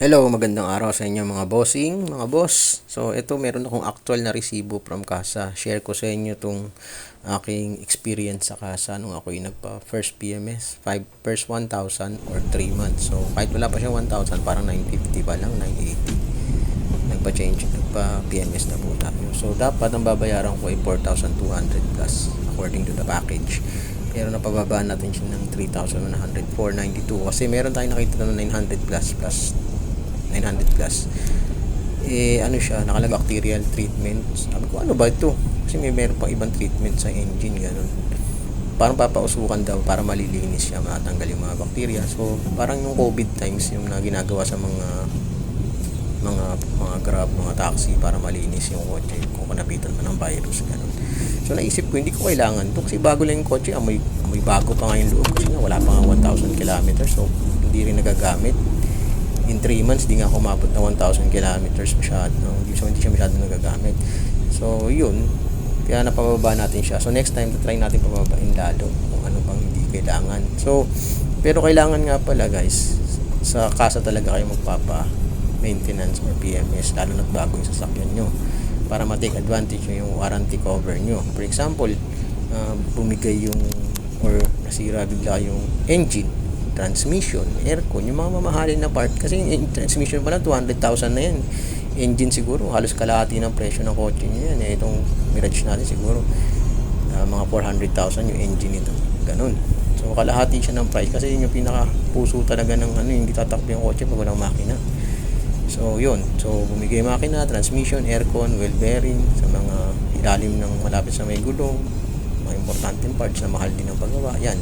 Hello, magandang araw sa inyo mga bossing, mga boss. So, ito meron akong actual na resibo from Kasa. Share ko sa inyo itong aking experience sa Kasa nung ako yung nagpa first PMS, first 1,000 or 3 months. So, kahit wala pa siya 1,000, parang 950 pa lang, 980. Nagpa PMS na po tayo. So, dapat ang babayaran ko ay 4,200 plus according to the package. Pero napababaan natin siya ng 3,100, 492 kasi meron tayong nakita ng 900 plus 900 plus. Ano siya, nakalagay bacterial treatment. Sabi ko, ano ba ito? Kasi meron pang ibang treatment sa engine, ganun. Parang papausukan daw para malilinis siya, matanggal yung mga bacteria. So, parang yung COVID times yung na ginagawa sa mga grab, mga taxi para malinis yung kotse kung kanapitan man ng virus, ganun. So, naisip ko, hindi ko kailangan ito kasi bago lang yung kotse, amoy bago pa nga yung loob kasi nga wala pa nga 1,000 kilometers. So, hindi rin nagagamit. In 3 months, di nga ako umabot na 1,000 kilometers masyado. Hindi siya masyado nagagamit. So, yun. Kaya napababa natin siya. So, next time, try natin pababain lalo kung ano bang hindi kailangan. So, pero kailangan nga pala guys, sa Kasa talaga kayo magpapa-maintenance or PMS, lalo nagbago yung sasakyan nyo para ma-take advantage nyo yung warranty cover nyo. For example, bumigay yung or nasira bigla yung engine, transmission, aircon, yung mga mamahalin na part kasi yung transmission pala 200,000 na yan. Engine siguro halos kalahati ng presyo ng kotse niya yan. Itong Mirage natin siguro mga 400,000 yung engine nito, ganun. So kalahati siya ng price kasi yun yung pinaka puso talaga ng yung hindi tatakbo yung kotse pag walang makina. So yun, so bumigay makina, transmission, aircon, wheel bearing sa mga ilalim ng malapit sa may gulong, mga importanteng parts na mahal din ang paggawa yan.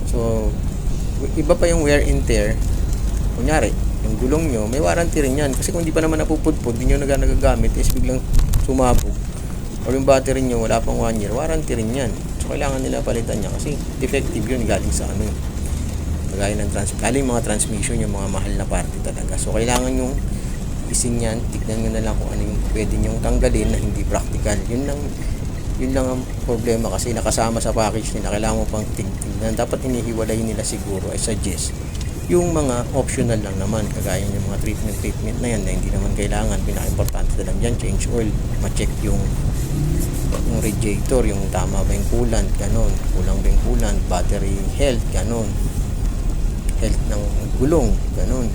So iba pa yung wear and tear. Kunyari, yung gulong nyo, may warranty rin yan. Kasi kung hindi pa naman napupudpud, hindi nyo nagagamit, is biglang sumabog. Or yung battery nyo, wala pang 1 year, warranty rin yan. So, kailangan nila palitan niya kasi defective yun galing sa kagaya ng galing mga transmission, yung mga mahal na parte talaga. So, kailangan yung isin yan, tignan nyo na lang kung ano yung pwede nyong tanggalin na hindi practical. Yun lang ang problema kasi nakasama sa package nila, kailangan mo pang tingnan. Dapat inihiwalay nila siguro, I suggest yung mga optional lang naman, kagaya yung mga treatment na yan na hindi naman kailangan. Pinaka-importante na lang dyan, change oil, ma-check yung radiator, yung tama ba yung coolant, ganon, kulang ba yung coolant, battery health, ganon, health ng gulong, ganon,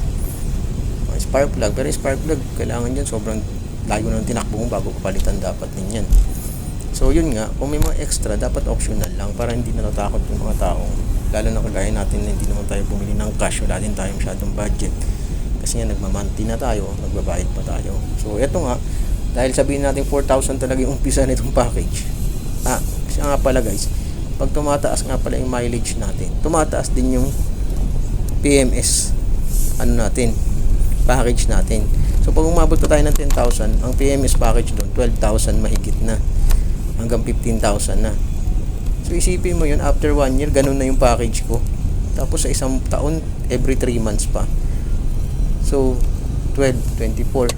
spark plug. Pero spark plug, kailangan dyan sobrang layo ng tinakbo mo bago papalitan dapat din yan. So yun nga, kung may mga extra, dapat optional lang para hindi natatakot yung mga taong, lalo na kagaya natin na hindi naman tayo bumili ng cash, wala din tayo masyadong budget. Kasi nga nagmamanti na tayo, nagbabayad pa tayo. So eto nga, dahil sabihin natin 4,000 talaga yung umpisa nitong package. Siya nga pala guys, pag tumataas nga pala yung mileage natin, tumataas din yung PMS, package natin. So pag umabot pa tayo ng 10,000, ang PMS package doon, 12,000 mahigit na. Hanggang 15,000 na. So isipin mo yun, after 1 year ganun na yung package ko. Tapos sa isang taon, every 3 months pa. So 12, 24,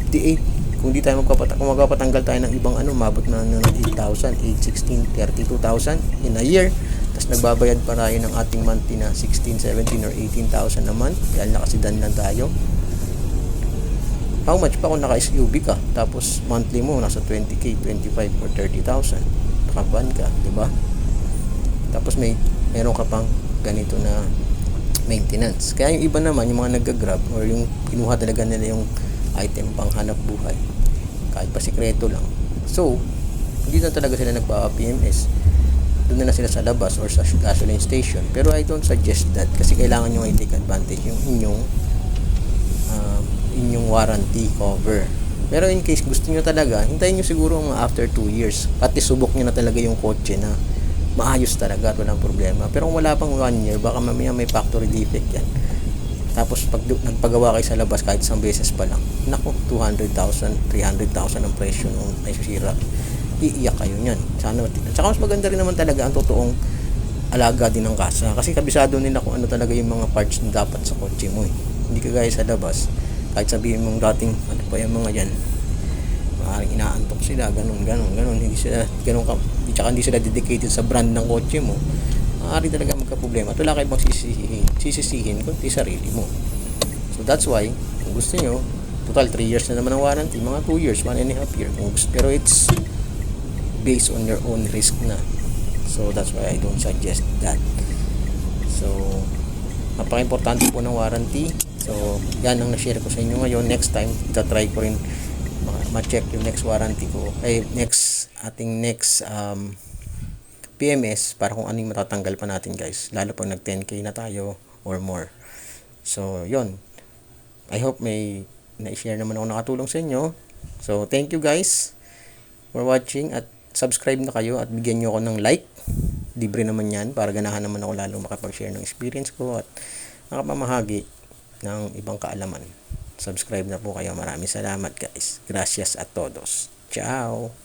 58. Kung di tayo magpapatanggal tayo ng ibang mabot na ng 8,000, 8, 16, 32,000 in a year. Tapos nagbabayad pa tayo ng ating monthly na 16, 17 or 18,000 a month. Dahil nakasidan lang tayo. How much pa kung naka-SUV ka, tapos monthly mo nasa 20k, 25 or 30,000, nakaban ka, di ba? Tapos meron ka pang ganito na maintenance. Kaya yung iba naman, yung mga nagga-grab or yung kinuha talaga nila yung item pang hanap buhay, kahit pa sikreto lang. So, hindi na talaga sila nagpa-PMS. Doon na sila sa labas or sa gasoline station. Pero I don't suggest that kasi kailangan nyo i-take advantage yung inyong warranty cover. Pero in case gusto nyo talaga, hintayin nyo siguro mga after 2 years. Pati subok nyo na talaga yung kotse na maayos talaga at walang problema. Pero kung wala pang 1 year, baka mamaya may factory defect yan. Tapos pag nagpagawa kayo sa labas kahit isang beses pa lang, naku, 200,000, 300,000 ang presyo nung may susira. Iiyak kayo nyan. Tsaka mas maganda rin naman talaga ang totoong alaga din ng Kasa. Kasi kabisado nila kung ano talaga yung mga parts na dapat sa kotse mo eh. Hindi kagaya sa labas. Kahit sabihin mong dating yung mga yan, maaaring inaantok sila, ganun, hindi sila dedicated sa brand ng kotse mo, maaari talaga magka-problema at wala kayo bang sisisihin kundi sarili mo. So So that's why, kung gusto nyo, total 3 years na naman ang warranty, mga 2 years, 1.5 year. Pero it's based on your own risk na. So that's why I don't suggest that. So napaka-importante po ng warranty. So yan ang na-share ko sa inyo ngayon. Next time, itatry ko rin ma-check yung next warranty ko. Ating next PMS para kung ano yung matatanggal pa natin, guys. Lalo pag nag 10k na tayo or more. So yun. I hope may na-share naman ako nakatulong sa inyo. So thank you guys for watching, at subscribe na kayo at bigyan nyo ako ng like. Libre naman yan para ganahan naman ako lalo makapag-share ng experience ko at nakapamahagi ng ibang kaalaman. Subscribe na po kayo. Maraming salamat guys. Gracias a todos. Ciao!